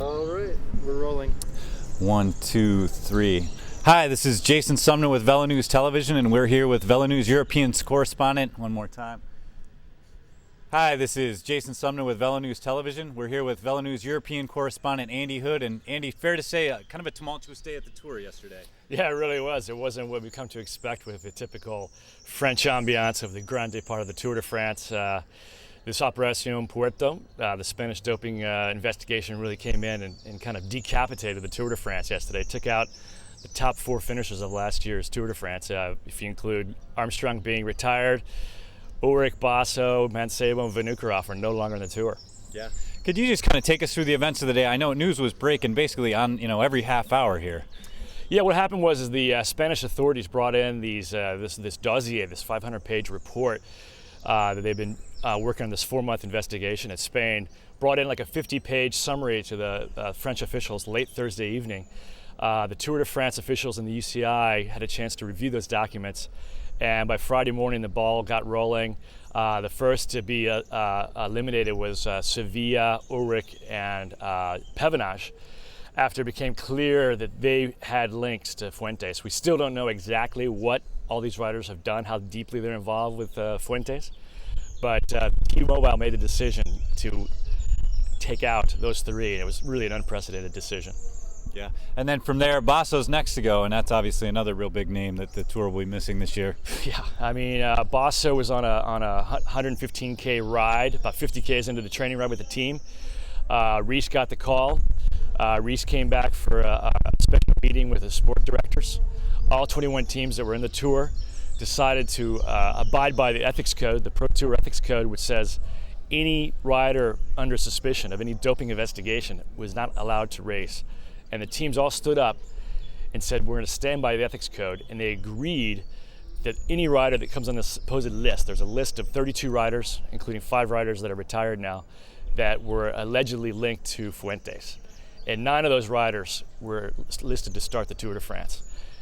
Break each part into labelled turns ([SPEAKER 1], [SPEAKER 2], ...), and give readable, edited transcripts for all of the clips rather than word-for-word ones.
[SPEAKER 1] All right, we're rolling.
[SPEAKER 2] 1, 2, 3. Hi, this is Jason Sumner with Velo News Television, and we're here with Velo News European correspondent. One more time. Hi, this is Jason Sumner with Velo News Television. We're here with Velo News European correspondent Andy Hood. And Andy, fair to say, kind of a tumultuous day at the Tour yesterday.
[SPEAKER 3] Yeah, it really was. It wasn't what we come to expect with the typical French ambiance of the grande part of the Tour de France. This Operación Puerto, the Spanish doping investigation, really came in and kind of decapitated the Tour de France yesterday. Took out the top 4 finishers of last year's Tour de France. If you include Armstrong being retired, Ulrich, Basso, Mancebo, and Vinokurov are no longer on the Tour.
[SPEAKER 2] Yeah. Could you just kind of take us through the events of the day? I know news was breaking basically on every half hour here.
[SPEAKER 3] Yeah, what happened was the Spanish authorities brought in this dossier, this 500-page report that they've been working on this 4-month investigation in Spain. Brought in like a 50-page summary to the French officials late Thursday evening. The Tour de France officials and the UCI had a chance to review those documents, and by Friday morning the ball got rolling. The first to be eliminated was Sevilla, Ulrich, and Pevenage, after it became clear that they had links to Fuentes. We still don't know exactly what all these riders have done, how deeply they're involved with Fuentes, but T-Mobile made the decision to take out those 3, and it was really an unprecedented decision.
[SPEAKER 2] Yeah, and then from there, Basso's next to go, and that's obviously another real big name that the Tour will be missing this year.
[SPEAKER 3] Yeah, I mean, Basso was on a 115K ride, about 50 Ks into the training ride with the team. Rees got the call. Rees came back for a special meeting with the sport directors. All 21 teams that were in the Tour decided to abide by the ethics code, the Pro Tour ethics code, which says any rider under suspicion of any doping investigation was not allowed to race. And the teams all stood up and said, we're going to stand by the ethics code. And they agreed that any rider that comes on the supposed list, there's a list of 32 riders, including 5 riders that are retired now, that were allegedly linked to Fuentes. And 9 of those riders were listed to start the Tour de France.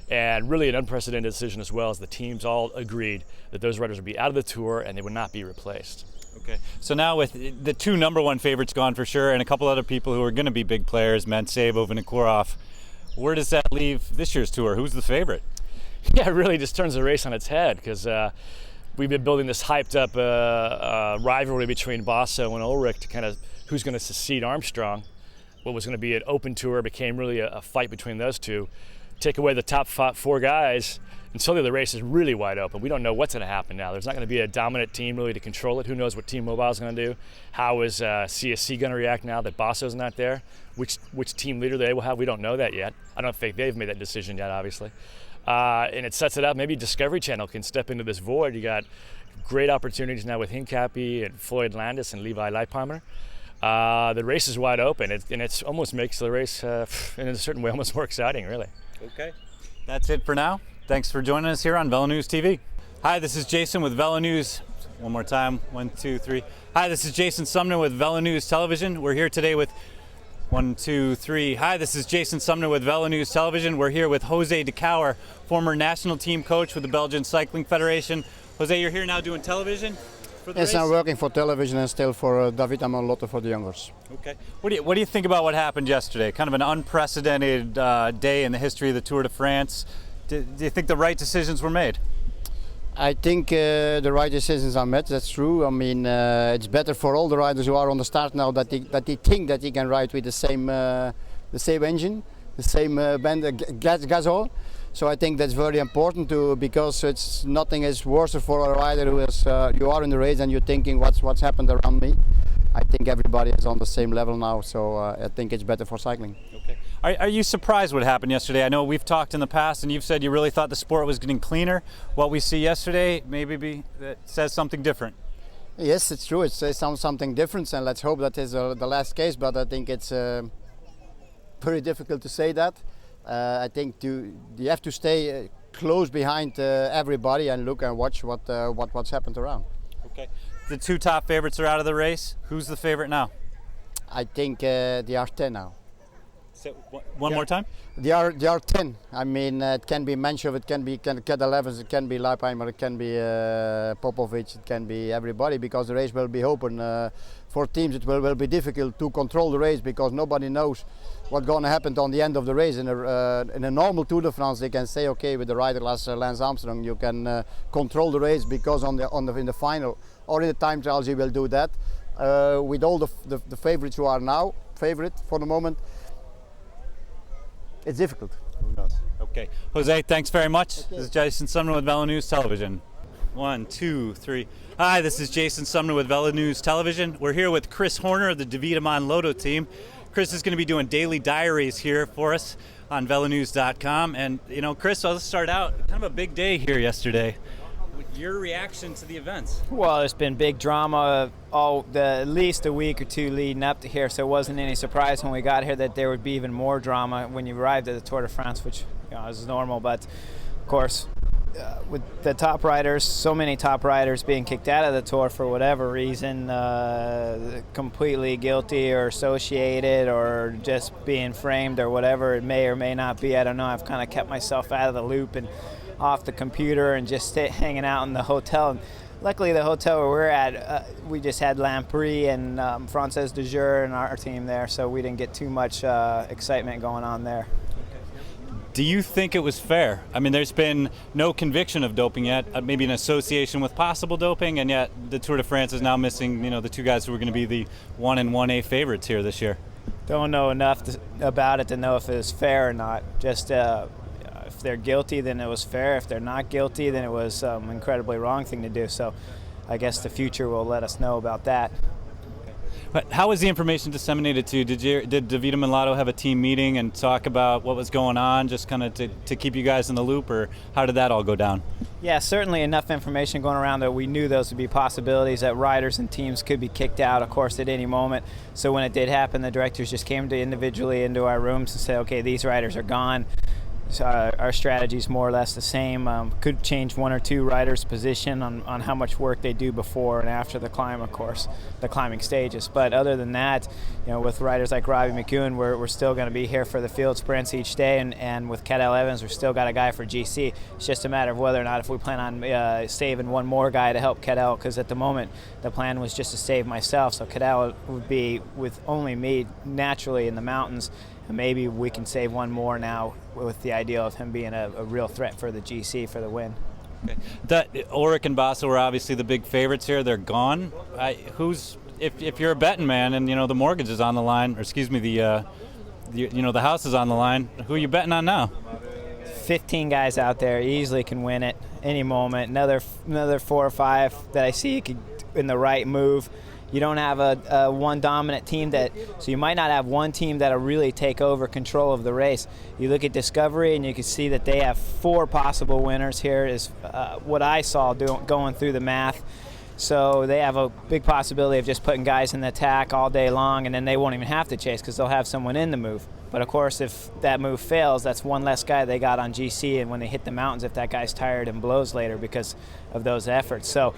[SPEAKER 3] And really an unprecedented decision, as well as the teams all agreed that those riders would be out of the Tour and they would not be replaced.
[SPEAKER 2] Okay, so now with the 2 number 1 favorites gone for sure, and a couple other people who are going to be big players, Mancebo, Vinokurov, where does that leave this year's Tour? Who's the favorite?
[SPEAKER 3] Yeah, it really just turns the race on its head, because we've been building this hyped up rivalry between Basso and Ulrich to kind of who's going to succeed Armstrong. What was going to be an open Tour became really a fight between those two. Take away the top 4 guys, and suddenly the race is really wide open. We don't know what's going to happen now. There's not going to be a dominant team really to control it. Who knows what T-Mobile is going to do? How is CSC going to react now that Basso's not there? Which team leader they will have? We don't know that yet. I don't think they've made that decision yet, obviously. And it sets it up. Maybe Discovery Channel can step into this void. You got great opportunities now with Hincapie and Floyd Landis and Levi Leipheimer. The race is wide open, and it almost makes the race, in a certain way, almost more exciting, really.
[SPEAKER 2] Okay, that's it for now. Thanks for joining us here on Velo News TV. Hi, this is Jason with Velo News. One more time, 1, 2, 3. Hi, this is Jason Sumner with Velo News Television. We're here today with 1, 2, 3. Hi, this is Jason Sumner with Velo News Television. We're here with Jose de Cauwer, former national team coach with the Belgian Cycling Federation. Jose, you're here now doing television for the race?
[SPEAKER 4] Yes, I'm working for television and still for David Amanlotto for the youngers.
[SPEAKER 2] Okay. What do you think about what happened yesterday? Kind of an unprecedented day in the history of the Tour de France. Do you think the right decisions were made?
[SPEAKER 4] I think the right decisions are made, that's true. I mean, it's better for all the riders who are on the start now that they think that they can ride with the same engine, the same gas oil. So I think that's very important because nothing is worse for a rider who is you are in the race and you're thinking what's happened around me. I think everybody is on the same level now, so I think it's better for cycling.
[SPEAKER 2] Okay. Are you surprised what happened yesterday? I know we've talked in the past and you've said you really thought the sport was getting cleaner. What we see yesterday that says something different.
[SPEAKER 4] Yes, it's true. It says something different, and let's hope that is the last case, but I think it's very difficult to say that. I think you have to stay close behind everybody and look and watch what's happened around.
[SPEAKER 2] Okay. The 2 top favorites are out of the race. Who's the favorite now?
[SPEAKER 4] I think the Arte now.
[SPEAKER 2] So, one more time?
[SPEAKER 4] There are 10. I mean, it can be Menshov, it can be Cat 11, it can be Leipheimer, it can be Popovic, it can be everybody, because the race will be open. For teams it will be difficult to control the race, because nobody knows what's going to happen on the end of the race. In a normal Tour de France, they can say, okay, with the rider like Lance Armstrong, you can control the race, because in the final or in the time trials you will do that. With all the favorites who are now favorite for the moment, it's difficult.
[SPEAKER 2] Who knows? Okay. Jose, thanks very much. Okay. This is Jason Sumner with Velo News Television. 1, 2, 3. Hi, this is Jason Sumner with Velo News Television. We're here with Chris Horner of the Davidaman Lotto team. Chris is going to be doing daily diaries here for us on velonews.com. And, you know, Chris, let's start out. Kind of a big day here yesterday. Your reaction to the events?
[SPEAKER 5] Well, there's been big drama at least a week or two leading up to here, so it wasn't any surprise when we got here that there would be even more drama when you arrived at the Tour de France, which is normal. But of course, with the top riders, so many top riders being kicked out of the Tour for whatever reason, completely guilty or associated or just being framed or whatever it may or may not be. I don't know. I've kind of kept myself out of the loop and off the computer and just hanging out in the hotel. And luckily, the hotel where we're at, we just had Lamprey and Frances de Jure and our team there, so we didn't get too much excitement going on there.
[SPEAKER 2] Do you think it was fair? I mean, there's been no conviction of doping yet, maybe an association with possible doping, and yet the Tour de France is now missing, the two guys who were going to be the 1 and 1A favorites here this year.
[SPEAKER 5] Don't know enough about it to know if it was fair or not. Just if they're guilty, then it was fair. If they're not guilty, then it was an incredibly wrong thing to do. So I guess the future will let us know about that.
[SPEAKER 2] But how was the information disseminated to you? Did Davidaman Lotto have a team meeting and talk about what was going on, just kind of to keep you guys in the loop, or how did that all go down?
[SPEAKER 5] Yeah, certainly enough information going around that we knew those would be possibilities, that riders and teams could be kicked out, of course, at any moment. So when it did happen, the directors just came individually into our rooms and said, okay, these riders are gone. So our strategy is more or less the same. Could change one or two riders' position on how much work they do before and after the climb, of course, the climbing stages. But other than that, with riders like Robbie McEwen, we're still going to be here for the field sprints each day, and with Cadel Evans, we're still got a guy for GC. It's just a matter of whether or not if we plan on saving one more guy to help Cadel, because at the moment the plan was just to save myself, so Cadel would be with only me naturally in the mountains. Maybe we can save one more now with the idea of him being a real threat for the GC for the win.
[SPEAKER 2] Okay. Ulrich and Basso were obviously the big favorites here. They're gone. If you're a betting man and the mortgage is on the line, or excuse me, the house is on the line, who are you betting on now?
[SPEAKER 5] 15 guys out there easily can win it any moment. Another 4 or 5 that I see could in the right move. You don't have a one dominant team so you might not have one team that'll really take over control of the race. You look at Discovery and you can see that they have 4 possible winners here is what I saw going through the math. So they have a big possibility of just putting guys in the attack all day long, and then they won't even have to chase because they'll have someone in the move. But of course, if that move fails, that's one less guy they got on GC, and when they hit the mountains, if that guy's tired and blows later because of those efforts. So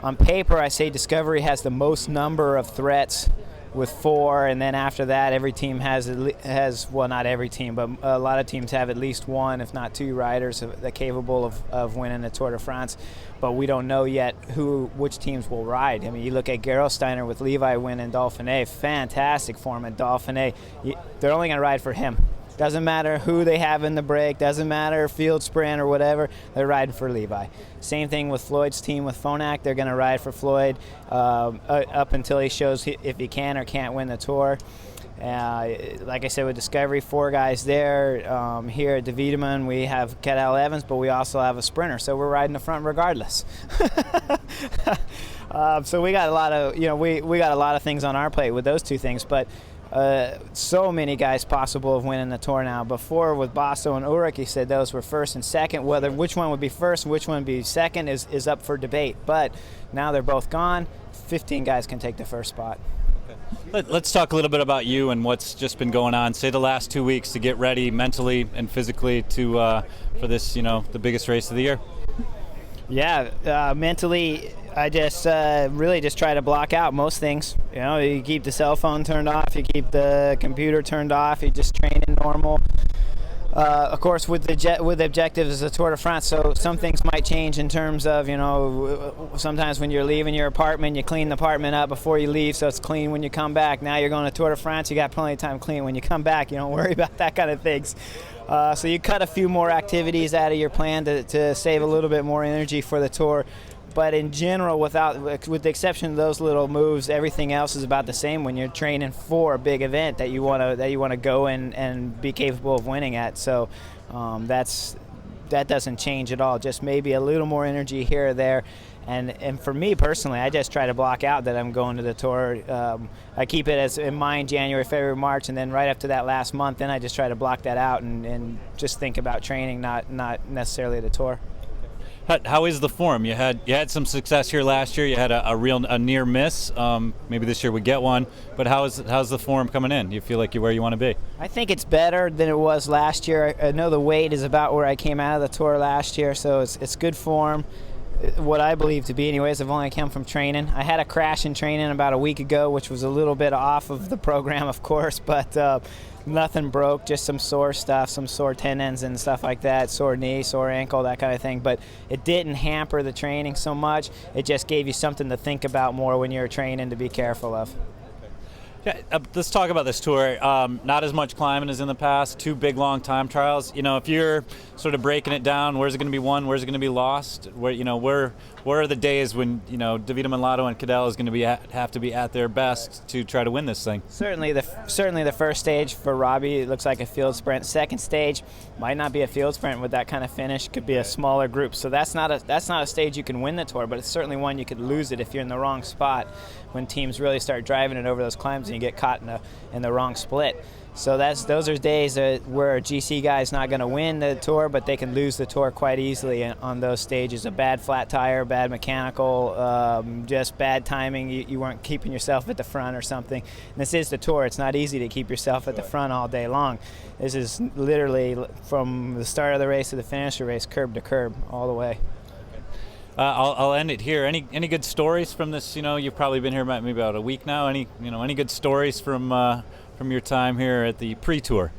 [SPEAKER 5] on paper, I say Discovery has the most number of threats with 4, and then after that, every team has well, not every team, but a lot of teams have at least 1, if not 2 riders that are capable of winning the Tour de France. But we don't know yet which teams will ride. I mean, you look at Gerolsteiner with Levi winning Dauphiné, fantastic form at Dauphiné. They're only going to ride for him. Doesn't matter who they have in the break, doesn't matter field sprint or whatever, they're riding for Levi. Same thing with Floyd's team with Phonak, they're going to ride for Floyd up until he shows if he can or can't win the Tour. Like I said, with Discovery, 4 guys there. Here at Davidaman, we have Cadel Evans, but we also have a sprinter, so we're riding the front regardless. So we got a lot of, we got a lot of things on our plate with those 2 things, but so many guys possible of winning the Tour now. Before with Basso and Ulrich, he said those were first and second. Which one would be first and which one would be second is up for debate. But now they're both gone. 15 guys can take the first spot.
[SPEAKER 2] Let's talk a little bit about you and what's just been going on, say the last 2 weeks to get ready mentally and physically for this, the biggest race of the year.
[SPEAKER 5] Yeah, mentally, I just really just try to block out most things. You know, you keep the cell phone turned off, you keep the computer turned off, you just train in normal. Of course, with the objectives is the Tour de France, so some things might change in terms of, you know, sometimes when you're leaving your apartment, you clean the apartment up before you leave, so it's clean when you come back. Now you're going to Tour de France, you got plenty of time to clean. When you come back, you don't worry about that kind of things. So you cut a few more activities out of your plan to save a little bit more energy for the Tour. But in general, with the exception of those little moves, everything else is about the same when you're training for a big event that you want to go and be capable of winning at. So that doesn't change at all. Just maybe a little more energy here or there. And for me personally, I just try to block out that I'm going to the Tour. I keep it as in mind January, February, March, and then right up to that last month, then I just try to block that out and just think about training, not necessarily the Tour.
[SPEAKER 2] How is the form? You had some success here last year. You had a near miss. Maybe this year we get one. But how's the form coming in? Do you feel like you're where you want to be?
[SPEAKER 5] I think it's better than it was last year. I know the weight is about where I came out of the Tour last year, so it's good form. What I believe to be, anyways. I've only come from training. I had a crash in training about a week ago, which was a little bit off of the program, of course, but nothing broke, just some sore stuff, some sore tendons and stuff like that, sore knee, sore ankle, that kind of thing. But it didn't hamper the training so much. It just gave you something to think about more when you're training, to be careful of.
[SPEAKER 2] Yeah, let's talk about this Tour. Not as much climbing as in the past. 2 big long time trials. You know, if you're sort of breaking it down, where's it going to be won? Where's it going to be lost? Where are the days when, you know, Davide Manlato and Cadell is going to have to be at their best to try to win this thing?
[SPEAKER 5] Certainly the first stage for Robbie, it looks like a field sprint. Second stage might not be a field sprint with that kind of finish. Could be a smaller group. So that's not a stage you can win the Tour, but it's certainly one you could lose it if you're in the wrong spot when teams really start driving it over those climbs and you get caught in the wrong split. So those are days where a GC guy is not going to win the Tour, but they can lose the Tour quite easily on those stages. A bad flat tire, bad mechanical, just bad timing. You weren't keeping yourself at the front or something. And this is the Tour. It's not easy to keep yourself at the front all day long. This is literally from the start of the race to the finish of the race, curb to curb, all the way.
[SPEAKER 2] I'll end it here. Any good stories from this? You know, you've probably been here maybe about a week now. Any good stories from your time here at the pre-tour?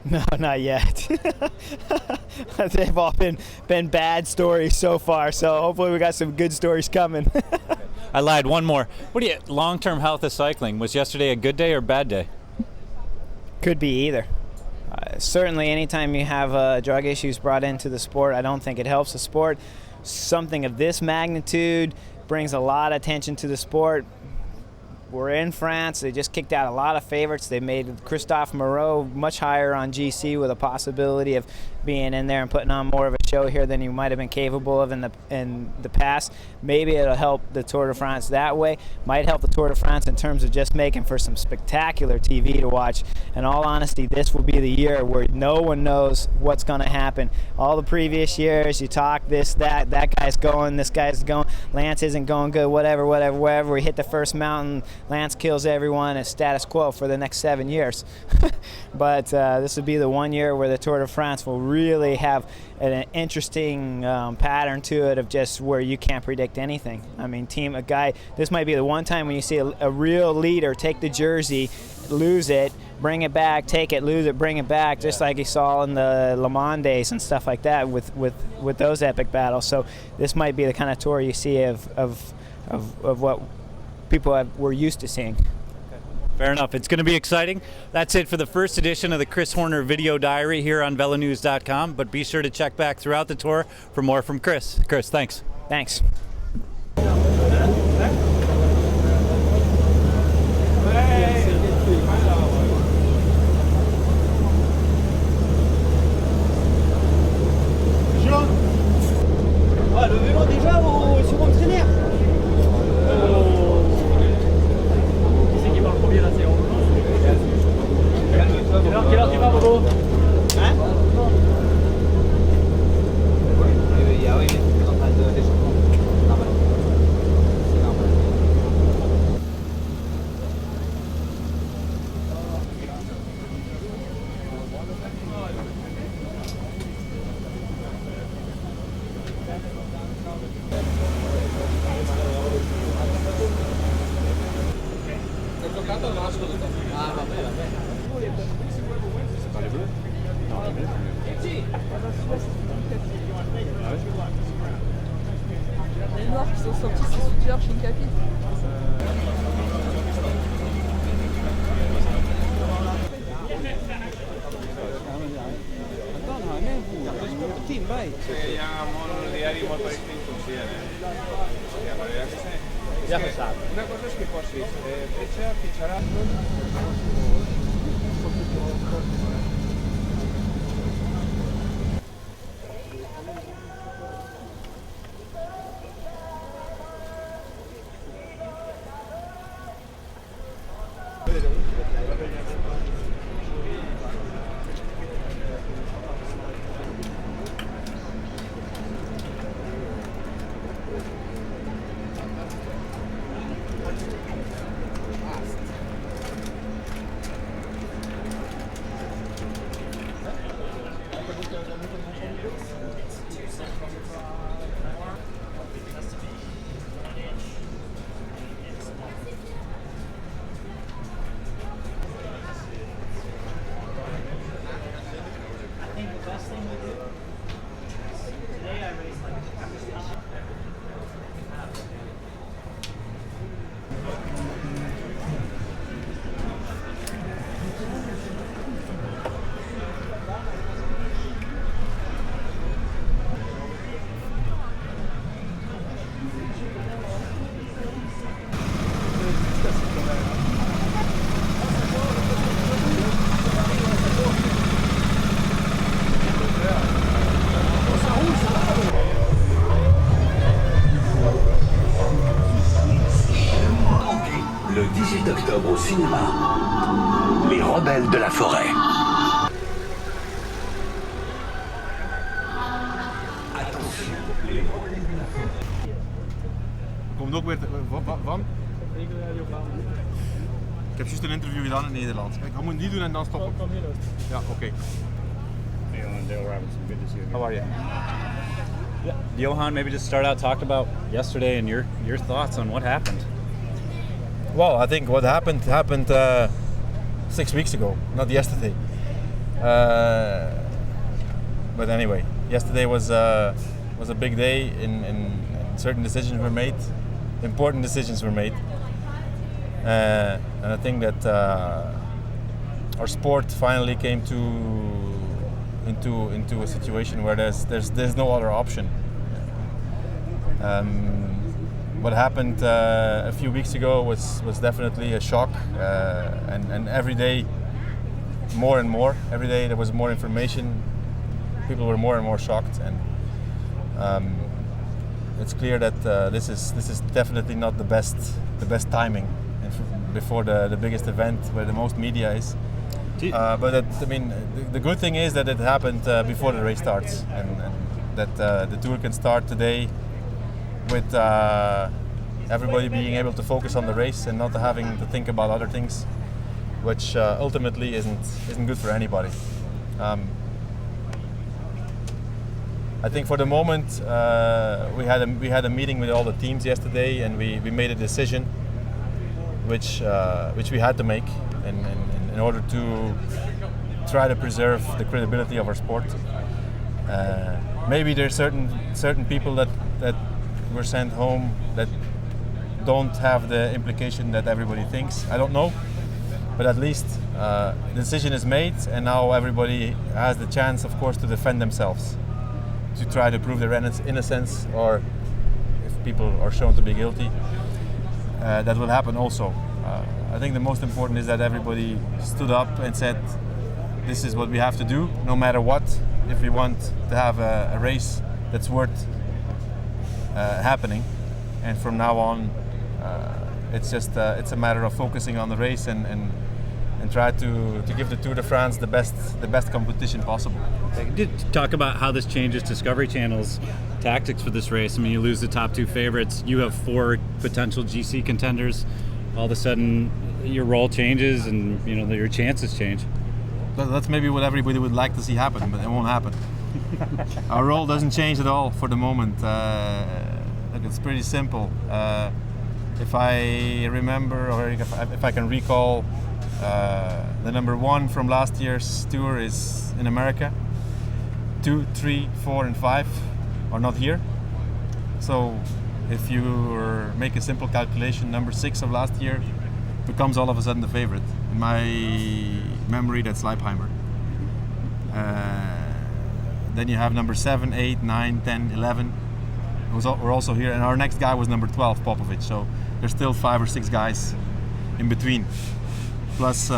[SPEAKER 5] No, not yet. They've all been bad stories so far, so hopefully we got some good stories coming.
[SPEAKER 2] I lied. One more. What do you long-term health of cycling? Was yesterday a good day or a bad day?
[SPEAKER 5] Could be either. Certainly anytime you have drug issues brought into the sport, I don't think it helps the sport. Something of this magnitude brings a lot of attention to the sport. We're in France. They just kicked out a lot of favorites. They made Christophe Moreau much higher on GC with a possibility of being in there and putting on more of a show here than he might have been capable of in the past. Maybe it'll help the Tour de France that way. Might help the Tour de France in terms of just making for some spectacular TV to watch. In all honesty, this will be the year where no one knows what's going to happen. All the previous years, you talk this, that guy's going, this guy's going, Lance isn't going good, whatever. We hit the first mountain, Lance kills everyone, it's status quo for the next 7 years. But this will be the one year where the Tour de France will really have an interesting pattern to it of just where you can't predict anything. I mean, this might be the one time when you see a real leader take the jersey, lose it, bring it back, take it, lose it, bring it back, just like you saw in the Le Mans days and stuff like that with those epic battles. So this might be the kind of tour you see of what people were used to seeing.
[SPEAKER 2] Fair enough. It's going to be exciting. That's it for the first edition of the Chris Horner Video Diary here on VeloNews.com. But be sure to check back throughout the tour for more from Chris. Chris, thanks.
[SPEAKER 5] Thanks.
[SPEAKER 6] Le vélo déjà au second traîner. Qui c'est qui parle premier là, c'est quelle heure tu vas, Bobo? Hein? Ah oui, mais tu es en train de descendre.
[SPEAKER 7] Les noirs qui sont sortis, c'est soutilleurs chez Capi.
[SPEAKER 8] Una cosa és que posis fetge, fitxarà...
[SPEAKER 9] Le 18 octobre au cinéma, Les Rebelles de la Forêt. Attention, les Rebelles de la Forêt.
[SPEAKER 10] Komt ook weer van? Ik heb juist een interview gedaan in Nederland. Kijk, we moeten die doen en dan stoppen. Ja, oké. How are you?
[SPEAKER 2] Yeah. Johan, maybe just start out talking about yesterday and your thoughts on what happened.
[SPEAKER 10] Well, I think what happened 6 weeks ago, not yesterday. But anyway, yesterday was a big day. In certain decisions were made, important decisions were made, and I think that our sport finally came into a situation where there's no other option. What happened a few weeks ago was definitely a shock, and every day more and more. Every day there was more information. People were more and more shocked, and it's clear that this is definitely not the best timing before the biggest event where the most media is. But the good thing is that it happened before the race starts, and that the tour can start today with everybody being able to focus on the race and not having to think about other things, which ultimately isn't good for anybody. I think for the moment we had a meeting with all the teams yesterday, and we made a decision which we had to make in order to try to preserve the credibility of our sport. Maybe there's certain people that were sent home that don't have the implication that everybody thinks. I don't know, but at least the decision is made, and now everybody has the chance, of course, to defend themselves, to try to prove their innocence, or if people are shown to be guilty, that will happen also. I think the most important is that everybody stood up and said, this is what we have to do, no matter what, if we want to have a race that's worth happening. And from now on, it's a matter of focusing on the race and try to give the Tour de France the best competition possible.
[SPEAKER 2] Did talk about how this changes Discovery Channel's tactics for this race. I mean, you lose the top two favorites. You have 4 potential GC contenders. All of a sudden, your role changes, and your chances change.
[SPEAKER 10] That's maybe what everybody would like to see happen, but it won't happen. Our role doesn't change at all for the moment. Look, it's pretty simple. if I remember, or if I can recall, the number 1 from last year's tour is in America. 2, 3, 4, and 5 are not here. So if you make a simple calculation, number 6 of last year becomes all of a sudden the favorite. In my memory, that's Leipheimer. Then you have number 7, 8, 9, 10, 11. We're also here, and our next guy was number 12, Popovic. So there's still 5 or 6 guys in between. Plus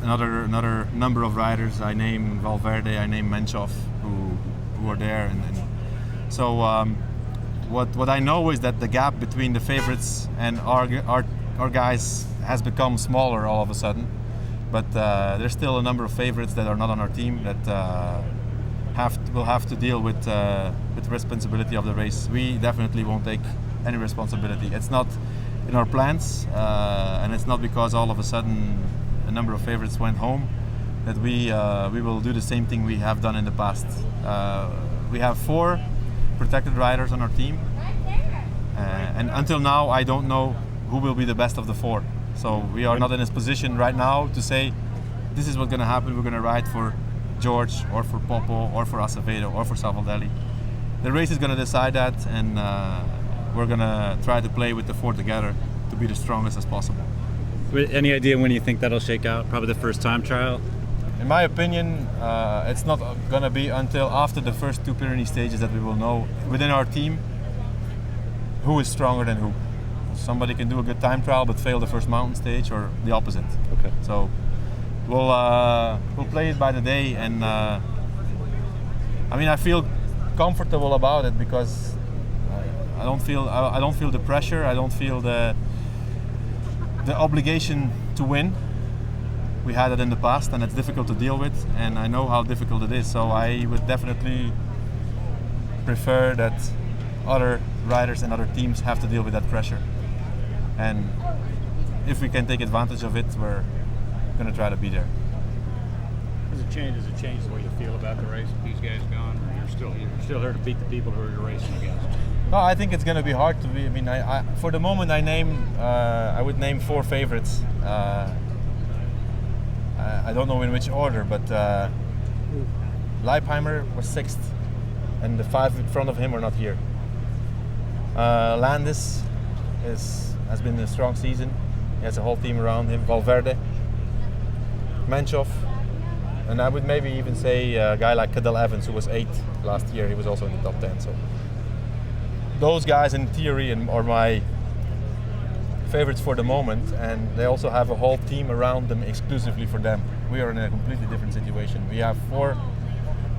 [SPEAKER 10] another number of riders. I name Valverde, I name Menchov, who are there, and so what I know is that the gap between the favorites and our guys has become smaller all of a sudden. But there's still a number of favorites that are not on our team that will have to deal with the responsibility of the race. We definitely won't take any responsibility. It's not in our plans, and it's not because all of a sudden a number of favorites went home that we will do the same thing we have done in the past. We have 4 protected riders on our team, and until now I don't know who will be the best of the 4. So we are not in a position right now to say this is what's going to happen. We're going to ride for George or for Popo or for Acevedo or for Savoldelli. The race is going to decide that, and we're going to try to play with the 4 together to be the strongest as possible.
[SPEAKER 2] Any idea when you think that'll shake out? Probably the first time trial?
[SPEAKER 10] In my opinion, it's not going to be until after the first 2 Pyrenees stages that we will know within our team who is stronger than who. Somebody can do a good time trial but fail the first mountain stage, or the opposite.
[SPEAKER 2] Okay.
[SPEAKER 10] So we'll play it by the day, and I mean, I feel comfortable about it because I don't feel the pressure. I don't feel the obligation to win. We had it in the past, and it's difficult to deal with, and I know how difficult it is. So I would definitely prefer that other riders and other teams have to deal with that pressure. And if we can take advantage of it, we're going to try to be there.
[SPEAKER 11] Does it change the way you feel about the race with these guys gone? Or you're still here to beat the people who you're racing against?
[SPEAKER 10] No, I think it's going to be hard to be. I mean, I for the moment I would name 4 favorites. I don't know in which order, but Leipheimer was 6th, and the 5 in front of him are not here. Landis has been a strong season. He has a whole team around him. Valverde, Menchov, and I would maybe even say a guy like Cadel Evans, who was 8th last year. He was also in the top 10. So those guys, in theory, are my favorites for the moment, and they also have a whole team around them exclusively for them. We are in a completely different situation. We have 4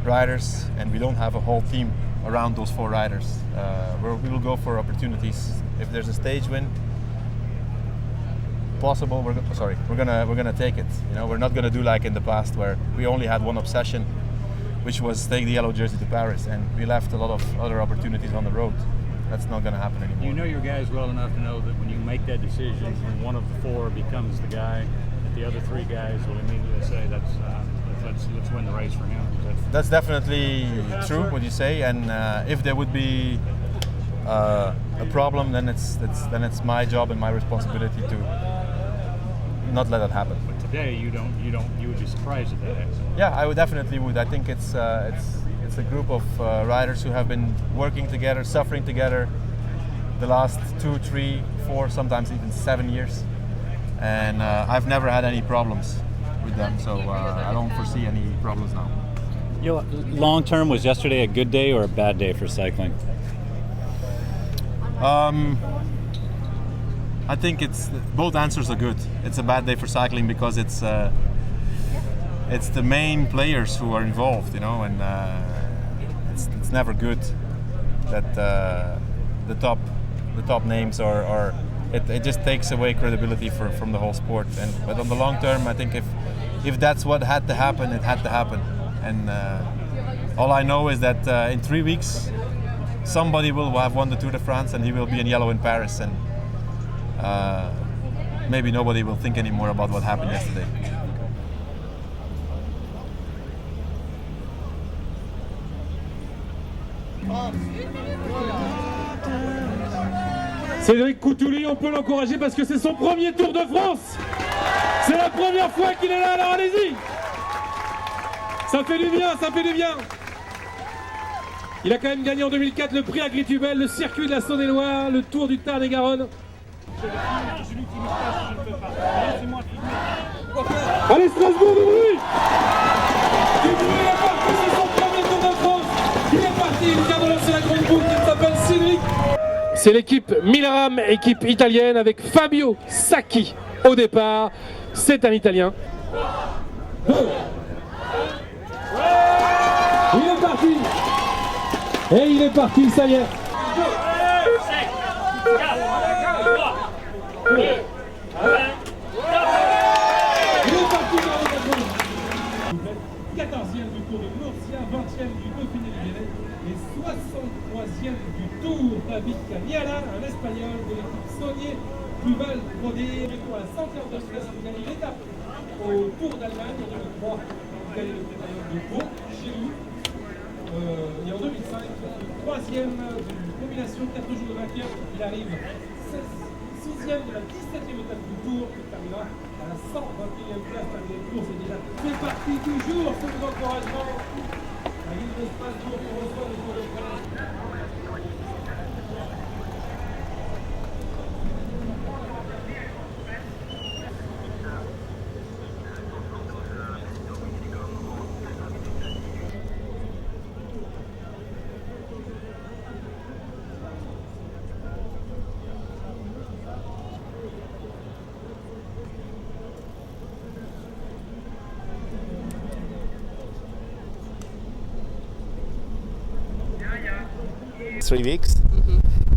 [SPEAKER 10] riders, and we don't have a whole team around those 4 riders. We will go for opportunities. If there's a stage win possible, we're gonna take it. You know, we're not gonna do like in the past where we only had one obsession, which was take the yellow jersey to Paris, and we left a lot of other opportunities on the road. That's not gonna happen anymore.
[SPEAKER 11] You know your guys well enough to know that when you make that decision, when one of the 4 becomes the guy, that the other 3 guys will immediately say, let's win the race for him.
[SPEAKER 10] That's definitely true what you say, and if there would be a problem, then it's my job and my responsibility to not let that happen.
[SPEAKER 11] But today you would be surprised at that.
[SPEAKER 10] Yeah, I would definitely would. I think it's a group of riders who have been working together, suffering together the last 2, 3, 4, sometimes even 7 years, and I've never had any problems with them, so I don't foresee any problems now.
[SPEAKER 2] Long term, was yesterday a good day or a bad day for cycling?
[SPEAKER 10] I think both answers are good. It's a bad day for cycling because it's the main players who are involved, you know, and it's never good that the top names are. It just takes away credibility from the whole sport. But on the long term, I think if that's what had to happen, it had to happen. And all I know is that in 3 weeks, somebody will have won the Tour de France, and he will be in yellow in Paris, and maybe nobody will think anymore about what happened yesterday.
[SPEAKER 12] Cédric Coutouli, on peut l'encourager parce que c'est son premier Tour de France. C'est la première fois qu'il est là, alors allez-y. Ça fait du bien, ça fait du bien. Il a quand même gagné en 2004 le prix Agritubel, le circuit de la Saône-et-Loire, le Tour du Tarn-et-Garonne. Allez Strasbourg, du bruit. Du bruit, il est parti, c'est son premier Tour de France. Il est parti, il vient de lancer la grande boucle, il s'appelle Cédric. C'est l'équipe Milram, équipe italienne avec Fabio Sacchi au départ. C'est un Italien. Il est parti. Et il est parti, ça y est. Il est parti dans le 14e du Tour de Murcia, 20e du Dauphiné libéré et 63e du Tour David Caniala, un Espagnol de l'équipe Saunier Duval Brodé. Pour la 100e de stress, il gagne l'étape au Tour d'Allemagne en 2003. Il gagne le pétalion de Pau chez lui. Et en 2005, troisième d'une combination 4 jours de vainqueur, il arrive 6e de la 17e étape du Tour, qui terminera à la 121e place malgré le Tour. C'est parti toujours pour l'encouragement. La ville de Strasbourg qui reçoit le Tour de France.
[SPEAKER 13] Three weeks.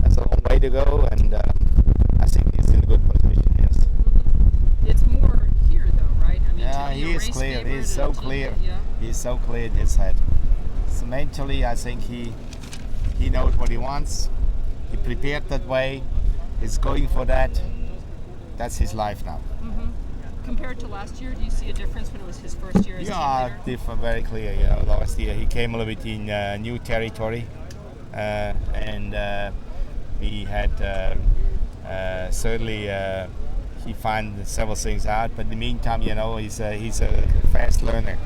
[SPEAKER 13] That's a long way to go, and I think he's in a good position. Yes.
[SPEAKER 7] It's more here, though, right? I mean,
[SPEAKER 13] Yeah, he is clear. He's so clear.
[SPEAKER 7] Yeah.
[SPEAKER 13] He's so clear in his head. So mentally, I think he knows what he wants. He prepared that way. He's going for that. That's his life now.
[SPEAKER 7] Compared to last year, do you see a difference when it was his first year as team leader?
[SPEAKER 13] Different, very clear. You know, last year he came a little bit in new territory. And he had certainly he found several things out, but in the meantime, you know, he's a fast learner.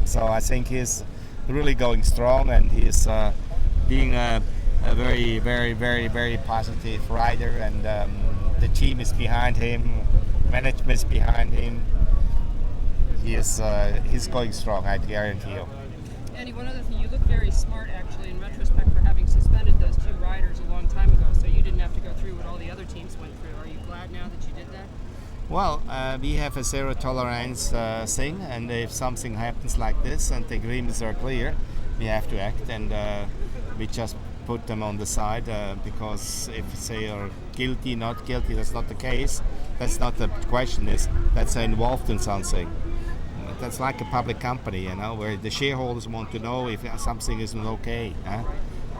[SPEAKER 13] So I think he's really going strong, and he's being a very, very, very, very positive rider, and the team is behind him, management is behind him. He's going strong, I guarantee you.
[SPEAKER 7] Andy, one other thing, you look very smart actually in retrospect for having suspended those two riders a long time ago, so you didn't have to go through what all the other teams went through. Are you glad now that you did that?
[SPEAKER 13] Well, we have a zero tolerance thing, and if something happens like this and the agreements are clear, we have to act, and we just put them on the side because if they are guilty, not guilty, that's not the case. That's not the question, is that they're involved in something. That's like a public company, you know, where the shareholders want to know if something isn't okay,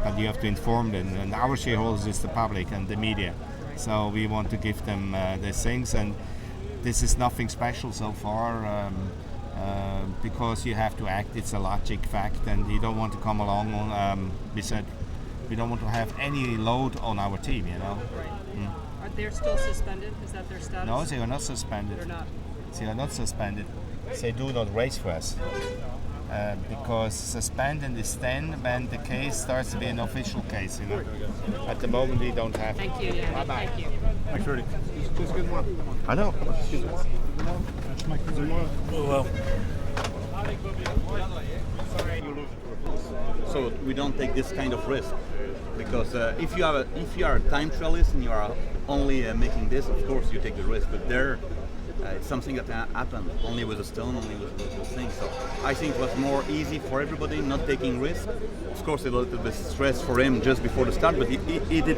[SPEAKER 13] but you have to inform them. And our shareholders is the public and the media, so we want to give them these things. And this is nothing special so far, because you have to act. It's a logic fact, and you don't want to come along. We said we don't want to have any load on our team, you know.
[SPEAKER 7] Are they still suspended? Is that their status?
[SPEAKER 13] No, they are not suspended.
[SPEAKER 7] They're not.
[SPEAKER 13] They are not suspended. They do not race for us. Because suspended is then when the case starts to be an official case, you know. At the moment we don't have.
[SPEAKER 7] Thank you, yeah.
[SPEAKER 13] Bye-bye.
[SPEAKER 7] Thank you.
[SPEAKER 11] Thanks, Rudy.
[SPEAKER 1] Just good one.
[SPEAKER 13] I know.
[SPEAKER 2] Well,
[SPEAKER 14] so we don't take this kind of risk, because if you are a time trialist and you are only making this, of course you take the risk. But there, it's something that happened only with a stone, only with those things. So I think it was more easy for everybody, not taking risk. Of course, a little bit stress for him just before the start, but he did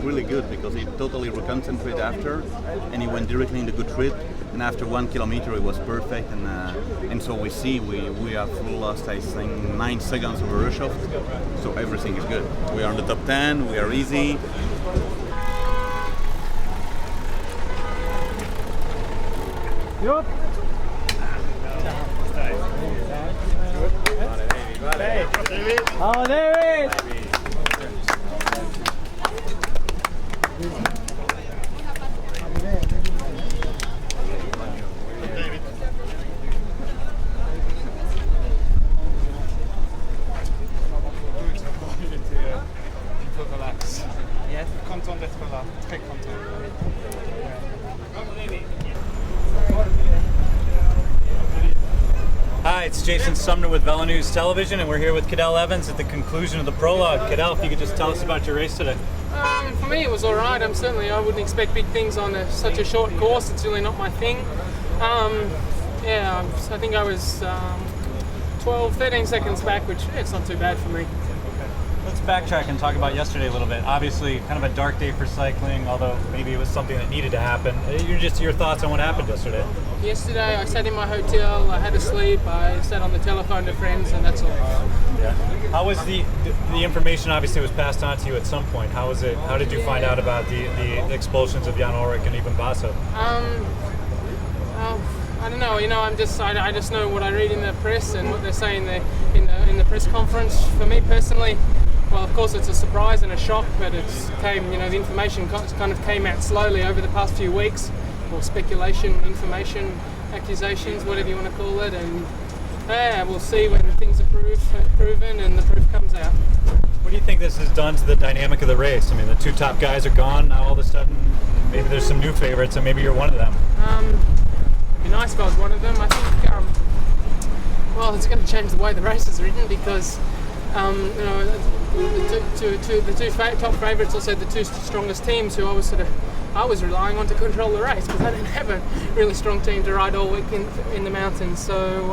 [SPEAKER 14] really good, because he totally reconcentrated after, and he went directly in the good trip. And after 1 kilometer, it was perfect. And so we see we have lost, I think, 9 seconds over Rushoff. So everything is good. We are in the top 10. We are easy.
[SPEAKER 12] Yup.
[SPEAKER 6] Oh, there it is!
[SPEAKER 2] it's Jason Sumner with Velo News Television, and we're here with Cadel Evans at the conclusion of the Prologue. Cadel, if you could just tell us about your race today.
[SPEAKER 15] For me, it was all right. I wouldn't expect big things on such a short course. It's really not my thing. I think I was 12, 13 seconds back, which it's not too bad for me.
[SPEAKER 2] Let's backtrack and talk about yesterday a little bit. Obviously, kind of a dark day for cycling, although maybe it was something that needed to happen. Your thoughts on what happened yesterday?
[SPEAKER 15] Yesterday, I sat in my hotel. I had to sleep. I sat on the telephone to friends, and that's all.
[SPEAKER 2] Yeah. How was the information? Obviously, was passed on to you at some point. How was it? How did you find out about the expulsions of Jan Ulrich and even Basso?
[SPEAKER 15] I don't know. I just know what I read in the press and what they're saying in the press conference. For me personally, well, of course, it's a surprise and a shock, but the information kind of came out slowly over the past few weeks, or speculation, information, accusations, whatever you want to call it, and we'll see when things are proven and the proof comes out.
[SPEAKER 2] What do you think this has done to the dynamic of the race? I mean, the two top guys are gone now. All of a sudden, maybe there's some new favorites, and maybe you're one of them.
[SPEAKER 15] It'd be nice if I was one of them. I think, it's going to change the way the race is ridden because, the two top favourites, also the two strongest teams who I was relying on to control the race because I didn't have a really strong team to ride all week in the mountains. So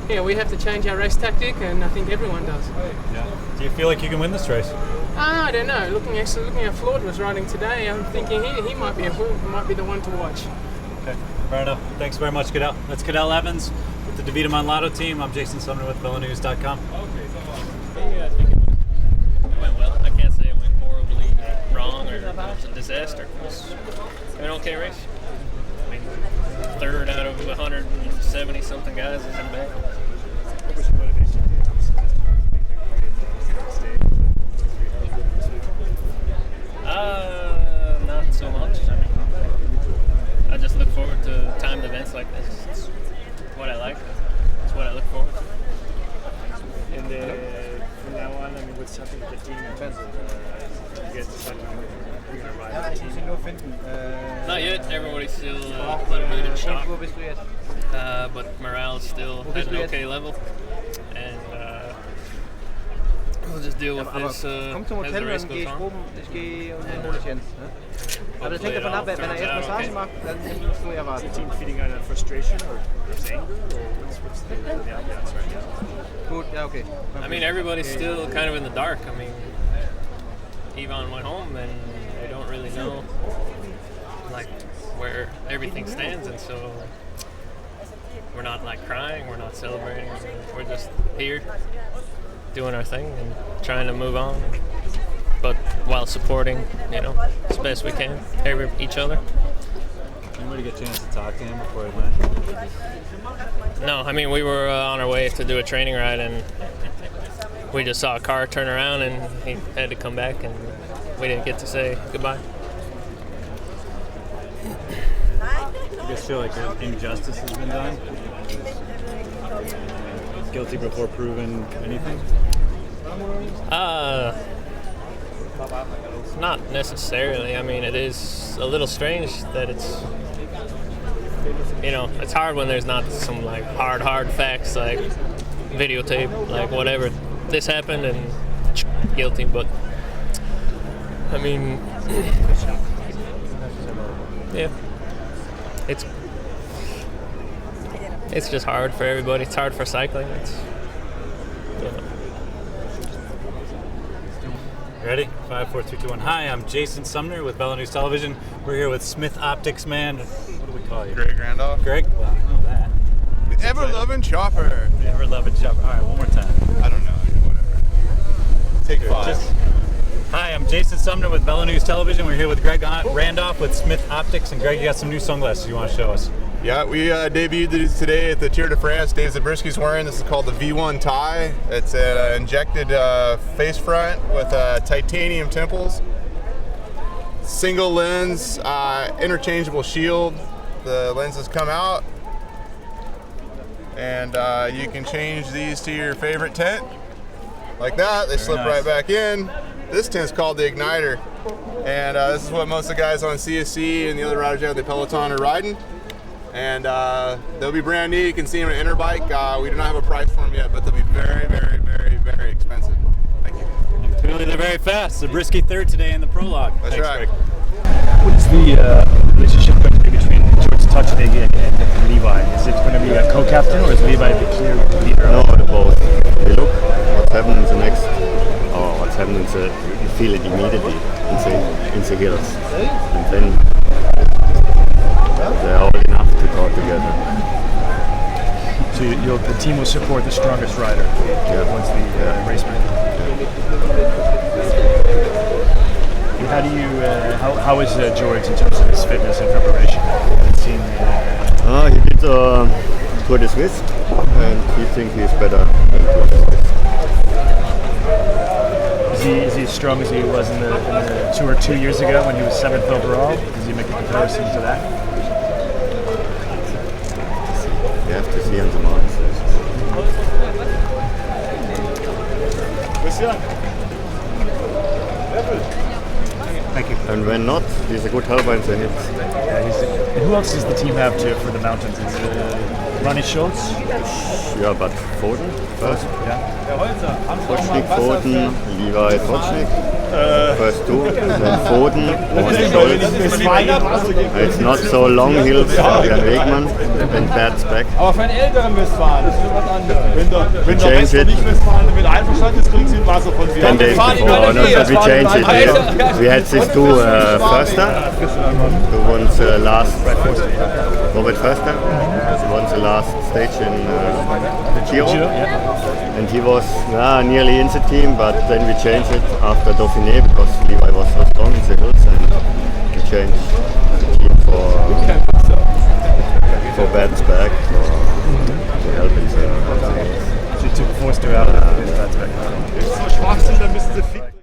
[SPEAKER 15] we have to change our race tactic, and I think everyone does.
[SPEAKER 2] Yeah. Do you feel like you can win this race?
[SPEAKER 15] I don't know. Looking at Floyd was riding today, I'm thinking he might be the one to watch.
[SPEAKER 2] Okay, fair enough. Thanks very much, Cadel. That's Cadel Evans with the DeVita Monlato team. I'm Jason Sumner with VeloNews.com.
[SPEAKER 16] I think it went well. I can't say it went horribly wrong or it was a disaster. It was an okay race. I mean, third out of 170 something guys isn't bad.
[SPEAKER 11] What was your motivation?
[SPEAKER 16] Not so much. I mean, I just look forward to timed events like this. It's what I like. It's what I look forward to.
[SPEAKER 11] And from now on, I mean, what's happening with the team? You guys decided you're going to ride the team?
[SPEAKER 16] Not yet. Everybody's still a little bit in shock. But morale is still at an okay level. And we'll just deal with this as the race goes on.
[SPEAKER 6] Aber das hängt davon ab, wenn erst Massage macht, dann musst du erwarten.
[SPEAKER 11] Is the team feeding on frustration or anger? Or what's the ambiance right now?
[SPEAKER 6] Gut, ja, okay.
[SPEAKER 16] I mean, everybody's still kind of in the dark. I mean, Yvonne went home and they don't really know where everything stands, and so we're not crying, we're not celebrating, we're just here doing our thing and trying to move on, but while supporting, as best we can, each other.
[SPEAKER 2] Anybody get a chance to talk to him before he went?
[SPEAKER 16] No, I mean, we were on our way to do a training ride and we just saw a car turn around and he had to come back and we didn't get to say goodbye.
[SPEAKER 2] You guys feel like injustice has been done? Guilty before proven anything?
[SPEAKER 16] Not necessarily. I mean, it is a little strange that it's hard when there's not some hard facts like videotape, whatever. This happened and guilty, but I mean, yeah, it's just hard for everybody. It's hard for cycling.
[SPEAKER 2] Ready? 5, 4, 3, 2, 1. Hi, I'm Jason Sumner with Velo News Television. We're here with Smith Optics man. What do we call you?
[SPEAKER 17] Greg Randolph.
[SPEAKER 2] Greg? Well, I know that.
[SPEAKER 17] Ever-loving chopper.
[SPEAKER 2] Ever-loving chopper. All right, one more time.
[SPEAKER 17] I don't know. Whatever. Take 5.
[SPEAKER 2] Hi, I'm Jason Sumner with Velo News Television. We're here with Greg Randolph with Smith Optics. And Greg, you got some new sunglasses you want to show us.
[SPEAKER 17] Yeah, we debuted these today at the Tour de France. Dave Zabrisky's wearing. This is called the V1 tie. It's an injected face front with titanium temples. Single lens, interchangeable shield. The lenses come out. And you can change these to your favorite tent. Like that, they slip right back in. This tent's called the Igniter. And this is what most of the guys on CSC and the other riders out of the Peloton are riding. and they'll be brand new. You can see them at Interbike. We do not have a price for them yet, but they'll be very, very, very, very expensive. Thank you.
[SPEAKER 2] Clearly they're very fast. Zabriskie third today in the Prologue.
[SPEAKER 17] That's
[SPEAKER 2] Thanks,
[SPEAKER 17] right.
[SPEAKER 2] Greg.
[SPEAKER 3] What is the relationship going to be between George Touchnig and Levi? Is it going to be a co-captain, or is Levi the clear leader?
[SPEAKER 18] No, the both. We look what's happening in the next, or what's happening in the, you feel it immediately in the hills. And then they're all enough to go together.
[SPEAKER 3] So the team will support the strongest rider once the race begins. How do you? How is George in terms of his fitness and preparation?
[SPEAKER 18] He did Tour de Suisse, and he thinks he's better than Tour de Suisse.
[SPEAKER 3] Is he as strong as he was in the Tour 2 years ago when he was 7th overall? Does he make a comparison to that?
[SPEAKER 18] You have to see on the mountains.
[SPEAKER 3] Thank you.
[SPEAKER 18] And when not, he's a good helper in the hills.
[SPEAKER 3] And who else does the team have for the mountains? Is Ronnie Schultz?
[SPEAKER 18] Yeah, but Foden first.
[SPEAKER 3] Yeah.
[SPEAKER 18] Touchnig, Foden, Levi, Touchnig. First two, then Foden, it's not so long hills for Jan Wegmann, then Bert's back.
[SPEAKER 8] Aber für einen älteren Westfalen, das ist was anderes. Wenn der Rest
[SPEAKER 18] it.
[SPEAKER 8] nicht Westfalen damit einverstanden ist, kriegen sie ein Wasser von
[SPEAKER 18] 10 days before, no, but we changed it. We had these two Förster, who won the last, Robert Förster, he won the last stage in Giro, and he was nearly in the team, but then we changed it after Dauphiné because Levi was